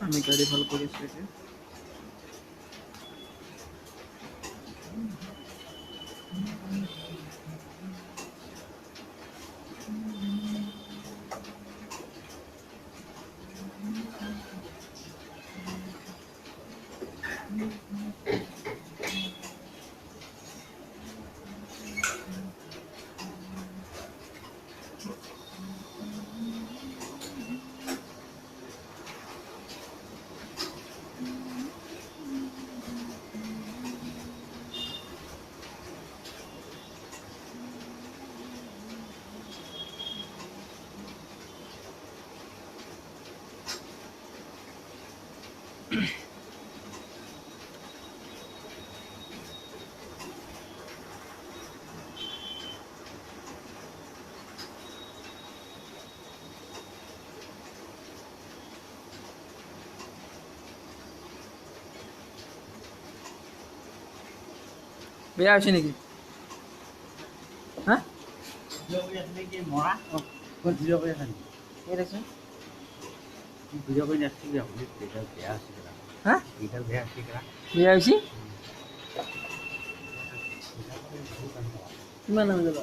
আমি গাড়ী ভাল কৰি আছোঁ এতিয়া। বেয়া হৈছে নেকি? হা? ভিডিঅ' কৰি আছে নেকি? ক'ত আছে? ভিডিঅ' কৰি নাথাকিবি আপুনি, ৰিজাল্ট বেয়া আছিলে। হা? ৰিজাল্ট বেয়া আছিলে। বেয়া হৈছে? কিমান দাম যাবা?